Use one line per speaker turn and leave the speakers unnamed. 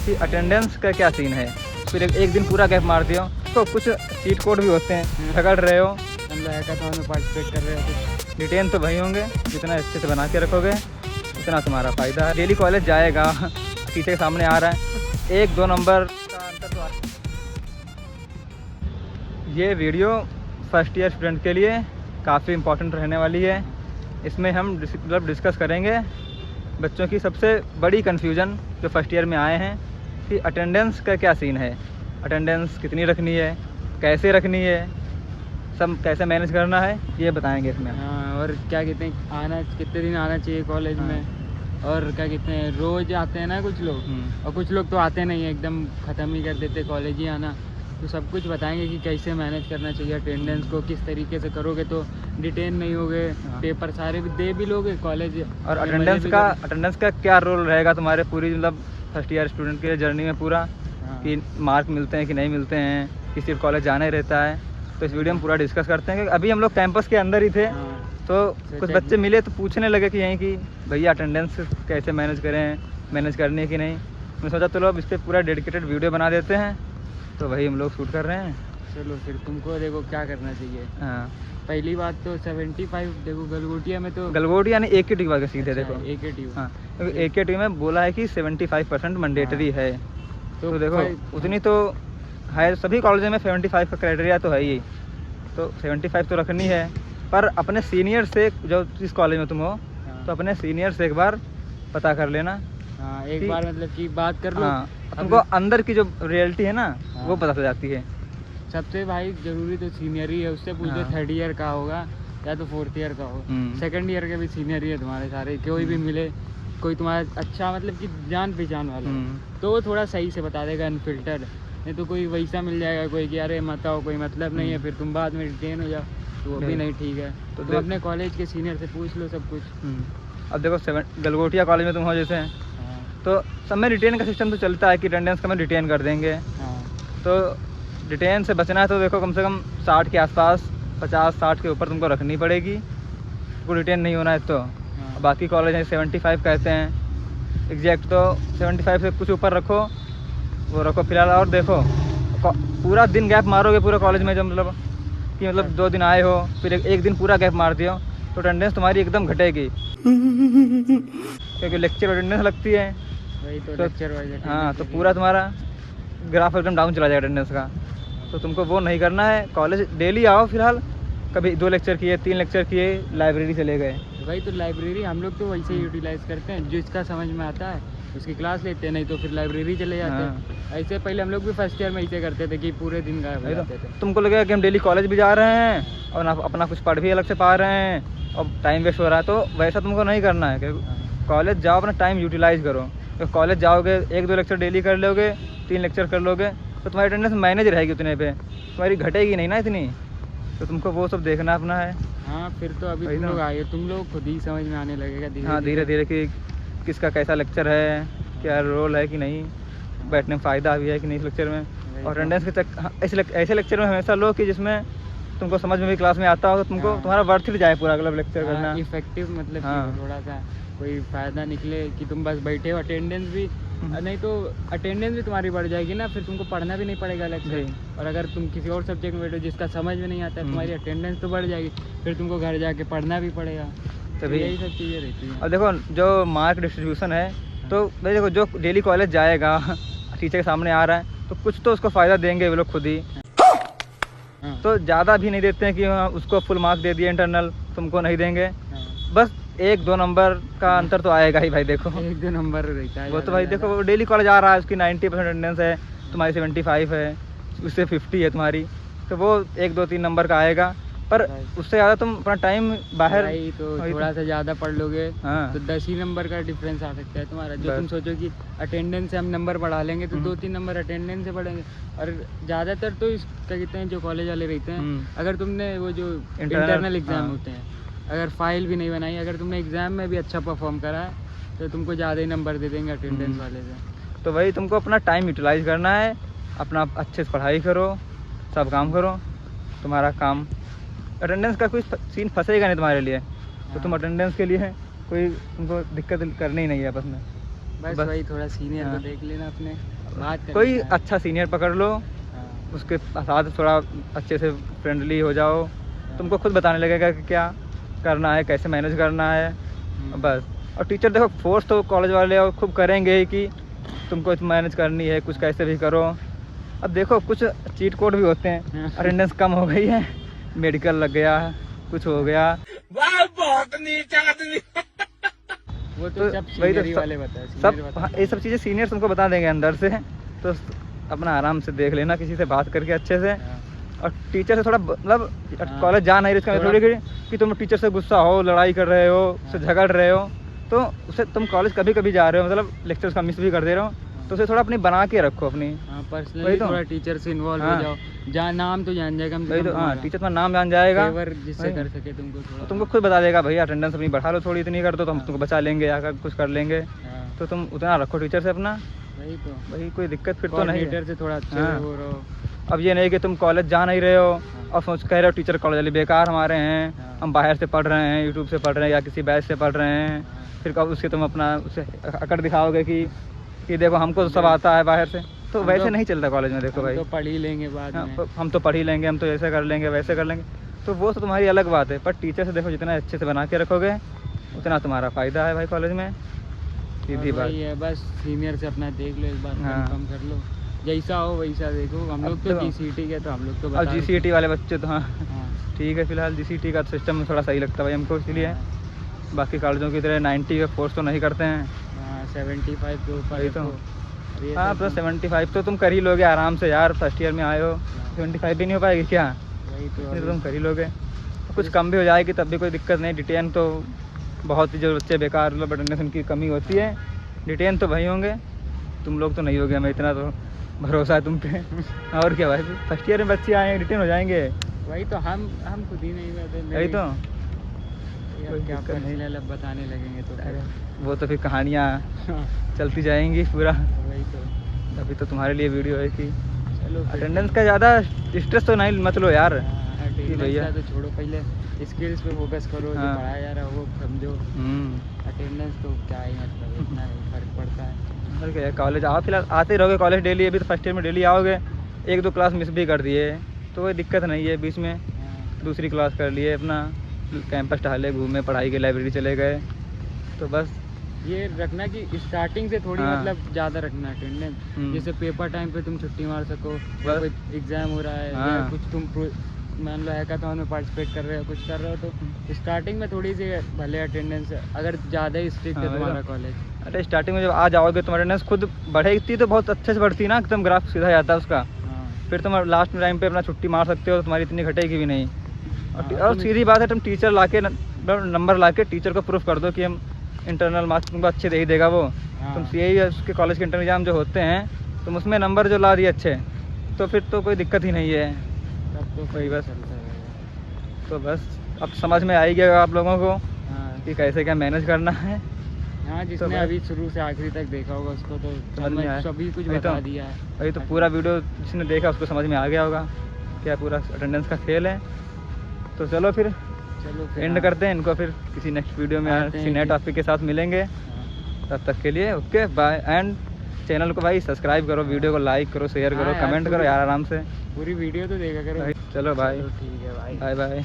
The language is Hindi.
कि अटेंडेंस का क्या सीन है। फिर एक दिन पूरा गैप मार दियो तो कुछ चीट कोड भी होते हैं, झगड़ रहे हो,
हैकाथॉन में पार्टिसिपेट कर रहे हो,
डिटेन तो वही होंगे। जितना अच्छे से बना के रखोगे उतना तुम्हारा फ़ायदा है। डेली कॉलेज जाएगा, टीचर के सामने आ रहा है, 1-2 नंबर का अंतर तो ये वीडियो फर्स्ट ईयर स्टूडेंट के लिए काफ़ी इम्पोर्टेंट रहने वाली है। इसमें हम डिस्कस करेंगे बच्चों की सबसे बड़ी कन्फ्यूज़न जो फर्स्ट ईयर में आए हैं कि अटेंडेंस का क्या सीन है, अटेंडेंस कितनी रखनी है, कैसे रखनी है, सब कैसे मैनेज करना है, ये बताएंगे इसमें।
हाँ, और क्या कहते हैं आना कितने दिन आना चाहिए कॉलेज में, और क्या कहते हैं रोज़ आते हैं ना कुछ लोग, और कुछ लोग तो आते नहीं है, एकदम ख़त्म ही कर देते कॉलेज ही आना। तो सब कुछ बताएंगे कि कैसे मैनेज करना चाहिए अटेंडेंस को, किस तरीके से करोगे तो डिटेन नहीं होगे, पेपर सारे भी दे भी लोगे कॉलेज।
और अटेंडेंस का क्या रोल रहेगा तुम्हारे पूरी मतलब फर्स्ट ईयर स्टूडेंट के जर्नी में पूरा, कि मार्क मिलते हैं कि नहीं मिलते हैं, कि सिर्फ कॉलेज जाना ही रहता है। तो इस वीडियो में पूरा डिस्कस करते हैं। अभी हम लोग कैंपस के अंदर ही थे, तो कुछ बच्चे मिले तो पूछने लगे कि यहीं कि भैया अटेंडेंस कैसे मैनेज करें, मैनेज करनी है कि नहीं। मैं सोचा चलो अब इस पर पूरा डेडिकेटेड वीडियो बना देते हैं, तो वही हम लोग शूट कर रहे हैं।
चलो फिर तुमको देखो क्या करना चाहिए।
हाँ,
पहली बात तो 75 देखो गलगोटिया में, तो
गलगोटिया यानी एक ही टी का सीधे देखो।
एक ही
हाँ, क्योंकि एक ही टी में बोला है कि 75% मैंडेटरी है। तो देखो उतनी तो है, सभी कॉलेजों में 75 का क्राइटेरिया तो है ही, तो 75 तो रखनी है। पर अपने सीनियर से, जो जिस कॉलेज में तुम हो, तो अपने सीनियर से एक बार पता कर लेना।
हाँ, एक बार मतलब कि बात कर लो।
हाँ, तुमको अंदर की जो रियलिटी है ना, वो पता चल जाती है।
सबसे भाई जरूरी तो सीनियर ही है, उससे पूछ लो 3rd ईयर का होगा या तो 4th ईयर का हो। 2nd ईयर के भी सीनियर ही है तुम्हारे सारे, कोई भी मिले, कोई तुम्हारा अच्छा मतलब कि जान पहचान वाला तो वो थोड़ा सही से बता देगा अनफिल्टर्ड। नहीं तो कोई वैसा मिल जाएगा कोई कि अरे मत आओ, कोई मतलब नहीं है, फिर तुम बाद में रिटेन हो जाओ, तो वो भी नहीं ठीक है। तो तुम अपने कॉलेज के सीनियर से पूछ लो सब कुछ।
अब देखो गलगोटिया कॉलेज में तुम हो जैसे, तो सब में रिटेन का सिस्टम तो चलता है कि अटेंडेंस का में रिटेन कर देंगे। तो रिटेन से बचना है तो देखो कम से कम 60 के आसपास, 50-60 के ऊपर तुमको रखनी पड़ेगी, तुमको रिटेन नहीं होना है तो। बाकी कॉलेज हैं 75 कहते हैं, एग्जैक्ट तो 75 से कुछ ऊपर रखो, वो रखो फिलहाल। और देखो पूरा दिन गैप मारोगे पूरे कॉलेज में, जो मतलब कि मतलब 2 दिन आए हो फिर एक दिन पूरा गैप मार दियो, तो अटेंडेंस तुम्हारी एकदम घटेगी, क्योंकि लेक्चर अटेंडेंस लगती है।
वही तो लेक्चर वाइज।
हाँ, तो पूरा तुम्हारा ग्राफ एकदम डाउन चला जाएगा अटेंडेंस का। तो तुमको वो नहीं करना है। कॉलेज डेली आओ फिलहाल, कभी 2 लेक्चर किए, 3 लेक्चर किए, लाइब्रेरी चले गए।
वही तो लाइब्रेरी हम लोग तो वैसे ही यूटिलाइज करते हैं, जिसका समझ में आता है उसकी क्लास लेते हैं, नहीं तो फिर लाइब्रेरी चले जाते हैं। ऐसे पहले हम लोग भी फर्स्ट ईयर में ऐसे करते थे कि पूरे दिन गायब हो जाते थे।
तुमको लगेगा कि हम डेली कॉलेज भी जा रहे हैं और अपना कुछ पढ़ भी अलग से पा रहे हैं और टाइम वेस्ट हो रहा है, तो वैसा तुमको नहीं करना है। क्योंकि कॉलेज जाओ, अपना टाइम यूटिलाइज करो। तो कॉलेज जाओगे, 1-2 लेक्चर डेली कर लोगे, 3 लेक्चर कर लोगे, तो तुम्हारी अटेंडेंस मैनेज रहेगी उतने पे, तुम्हारी घटेगी नहीं ना इतनी। तो तुमको वो सब देखना अपना है।
हाँ, फिर तो अभी तुम लोग आए, तुम लोग खुद ही समझ में आने लगेगा।
हाँ, धीरे धीरे कि किसका कैसा लेक्चर है, क्या रोल है कि नहीं, बैठने में फ़ायदा भी है कि नहीं इस लेक्चर में। और अटेंडेंस के ऐसे लेक्चर में हमेशा लो कि जिसमें तुमको समझ में भी क्लास में आता हो, तो तुमको तुम्हारा वर्थ ही जाए पूरा अगला लेक्चर करना।
इफेक्टिव मतलब थोड़ा सा कोई फ़ायदा निकले कि तुम बस बैठे हो, अटेंडेंस भी नहीं तो अटेंडेंस भी तुम्हारी बढ़ जाएगी ना, फिर तुमको पढ़ना भी नहीं पड़ेगा लेक्चर। और अगर तुम किसी और सब्जेक्ट में बैठो जिसका समझ में नहीं आता है, तुम्हारी अटेंडेंस तो बढ़ जाएगी, फिर तुमको घर जाके पढ़ना भी पड़ेगा। तभी यही सब चीज़ें रहती हैं।
और देखो जो मार्क डिस्ट्रीब्यूशन है, तो भाई देखो जो डेली कॉलेज जाएगा, टीचर के सामने आ रहा है, तो कुछ तो उसको फ़ायदा देंगे वो लोग खुद ही। तो ज़्यादा भी नहीं देते हैं कि उसको फुल मार्क दे दिए इंटरनल, तुमको नहीं देंगे। बस 1-2 नंबर का अंतर तो आएगा ही भाई। देखो
1-2 नंबर रहता है
वो तो भाई। देखो वो डेली कॉलेज आ रहा है, उसकी 90% अटेंडेंस है, तुम्हारी 75 है, उससे 50 है तुम्हारी, तो वो 1-2-3 नंबर का आएगा। पर उससे ज़्यादा तुम अपना टाइम बाहर
तो थोड़ा सा ज़्यादा पढ़ लोगे।
हाँ,
तो 10 ही नंबर का डिफरेंस आ सकता है तुम्हारा। जो तुम सोचो कि अटेंडेंस से हम नंबर बढ़ा लेंगे, तो 2-3 नंबर अटेंडेंस से बढ़ेंगे। और ज़्यादातर तो इस क्या कहते हैं जो कॉलेज वाले रहते हैं, अगर तुमने वो जो इंटरनल एग्ज़ाम होते हैं, अगर फाइल भी नहीं बनाई, अगर तुमने एग्ज़ाम में भी अच्छा परफॉर्म करा है, तो तुमको ज़्यादा ही नंबर दे देंगे अटेंडेंस वाले से।
तो वही तुमको अपना टाइम यूटिलाइज करना है, अपना अच्छे से पढ़ाई करो, सब काम करो, तुम्हारा काम। अटेंडेंस का कोई सीन फंसेगा नहीं तुम्हारे लिए, तो तुम अटेंडेंस के लिए कोई तुमको दिक्कत करनी ही नहीं है आपस में।
बस वही थोड़ा सीनियर को देख लेना अपने, बात कर
कोई
लेना।
अच्छा सीनियर पकड़ लो,
हाँ।
उसके साथ थोड़ा अच्छे से फ्रेंडली हो जाओ, तुमको खुद बताने लगेगा कि क्या करना है, कैसे मैनेज करना है, बस। और टीचर देखो फोर्स तो कॉलेज वाले और खूब करेंगे ही कि तुमको मैनेज करनी है, कुछ कैसे भी करो। अब देखो कुछ चीट कोड भी होते हैं, अटेंडेंस कम हो गई है, मेडिकल लग गया है, कुछ हो गया,
बहुत नीचा आदमी। वो तो सब
वही तो
सीनियर वाले बताए,
सब हाँ, ये सब चीज़ें सीनियर तुमको बता देंगे अंदर से। तो अपना आराम से देख लेना, किसी से बात करके अच्छे से। और टीचर से थोड़ा मतलब कॉलेज जा नहीं रहे, थोड़ी कि तुम टीचर से गुस्सा हो, लड़ाई कर रहे हो, उससे झगड़ रहे हो, तो उसे तुम कॉलेज कभी कभी जा रहे हो, मतलब लेक्चर्स का मिस भी कर दे रहे हो, तो उसे थोड़ा अपनी बना के रखो अपनी।
पर्सनली थोड़ा टीचर से इन्वॉल्व हो जाओ, जहाँ नाम तो जान जाएगा,
वही तो हाँ, टीचर तुम्हारा नाम जान जाएगा,
जिससे कर सके तुमको थोड़ा,
तुमको खुद बता देगा भैया अटेंडेंस अपनी बढ़ा लो, थोड़ी इतनी कर दो तो हम तुमको बचा लेंगे या कुछ कर लेंगे। तो तुम उतना रखो टीचर से अपना, वही कोई दिक्कत फिर तो नहीं है।
से थोड़ा अच्छे से हो रहो।
अब ये नहीं कि तुम कॉलेज जा नहीं रहे हो और सोच कह रहे हो टीचर कॉलेज वाले बेकार हमारे हैं, हम बाहर से पढ़ रहे हैं, यूट्यूब से पढ़ रहे हैं या किसी बैच से पढ़ रहे हैं, फिर कब उसके तुम अपना उसे अकड़ दिखाओगे कि देखो हमको तो सब आता है बाहर से, तो वैसे नहीं चलता कॉलेज में। देखो भाई
तो पढ़ ही लेंगे बाद में,
हम तो पढ़ ही लेंगे, हम तो ऐसे कर लेंगे वैसे कर लेंगे, तो वो तो तुम्हारी अलग बात है। पर टीचर से देखो जितना अच्छे से बना के रखोगे उतना तुम्हारा फ़ायदा है भाई कॉलेज में, सीधी बात
है। बस सीनियर से अपना देख लो, एक बार कंफर्म कर लो, जैसा हो वैसा देखो। हम लोग तो जीसीटी के, तो हम लोग तो
अब जीसीटी वाले बच्चे तो हाँ ठीक है, फिलहाल जीसीटी का सिस्टम थोड़ा सही लगता है भाई हमको, इसलिए बाकी कॉलेजों की तरह 90 का फोर्स तो नहीं करते हैं। 75 के ऊपर तो हाँ, प्लस 75 तो तुम कर ही लोगे आराम से यार, फर्स्ट ईयर में आए हो, 75 भी नहीं हो पाएगी क्या? वही तो तुम कर ही लोगे, कुछ कम भी हो जाएगी तब भी कोई दिक्कत नहीं। डिटेन तो बहुत ही जो बच्चे बेकार मतलब अटेंडेंस उनकी कमी होती है, डिटेन तो वही होंगे, तुम लोग तो नहीं होगे, हमें इतना तो भरोसा है तुम पे। और क्या भाई, फर्स्ट ईयर में बच्चे आए डिटेन हो जाएंगे,
वही तो हम खुद ही नहीं होते,
वही तो
क्या बताने लगेंगे तो
वो तो फिर कहानियाँ चलती जाएंगी पूरा।
वही तो
अभी तो तुम्हारे लिए वीडियो है कि चलो अटेंडेंस का ज़्यादा स्ट्रेस तो नहीं मत लो यार,
भैया तो छोड़ो, पहले स्किल्स पे फोकस करो, जो पढ़ाया जा रहा है वो समझो। अटेंडेंस तो क्या ही मतलब, इतना ही फर्क पड़ता है।
और क्या, कॉलेज आओ, फिलहाल आते रहोगे कॉलेज डेली, अभी तो फर्स्ट ईयर में डेली आओगे, एक दो क्लास मिस भी कर दिए तो कोई दिक्कत नहीं है, बीच में दूसरी क्लास कर लिए, अपना कैंपस टहले, घूमे, पढ़ाई के लाइब्रेरी चले गए, तो बस
ये रखना कि स्टार्टिंग से थोड़ी मतलब ज़्यादा रखना अटेंडेंस, जैसे पेपर टाइम पे तुम छुट्टी मार सको, कोई एग्जाम हो रहा है या कुछ तुम मान लो हैकाथॉन में पार्टिसिपेट कर रहे हो, कुछ कर रहे हो, तो स्टार्टिंग में थोड़ी सी भले अटेंडेंस, अगर ज़्यादा ही स्ट्रिक्ट है तुम्हारा कॉलेज,
अरे स्टार्टिंग में जब आ जाओगे तुम्हारी अटेंडेंस खुद बढ़ेगी तो बहुत अच्छे से बढ़ती है ना, एकदम ग्राफ सीधा जाता है उसका, फिर तुम लास्ट टाइम पे अपना छुट्टी मार सकते हो, तुम्हारी इतनी घटेगी भी नहीं। और सीधी बात है, तुम टीचर लाके नंबर लाके टीचर को प्रूफ कर दो कि हम इंटरनल मार्क्स तुमको अच्छे दे ही देगा वो, तुम CAE उसके कॉलेज के इंटरनल एग्जाम जो होते हैं तुम उसमें नंबर जो ला दिए अच्छे, तो फिर तो कोई दिक्कत ही नहीं है, तब तो कोई बस तो बस अब समझ में आई गया आप लोगों को कि कैसे क्या मैनेज करना है।
हाँ, जिसने अभी शुरू से आखिरी तक देखा होगा उसको तो समझ में आया, सभी कुछ बता दिया है।
वही तो पूरा वीडियो जिसने देखा उसको समझ में आ गया होगा क्या पूरा अटेंडेंस का खेल है। तो चलो फिर एंड करते हैं इनको, फिर किसी नेक्स्ट वीडियो में किसी नए टॉपिक के साथ मिलेंगे, तब तक के लिए ओके बाय। एंड चैनल को भाई सब्सक्राइब करो, वीडियो को लाइक करो, शेयर करो, कमेंट करो यार, आराम से
पूरी वीडियो तो देखा करो।
चलो भाई,
ठीक है भाई,
बाय बाय।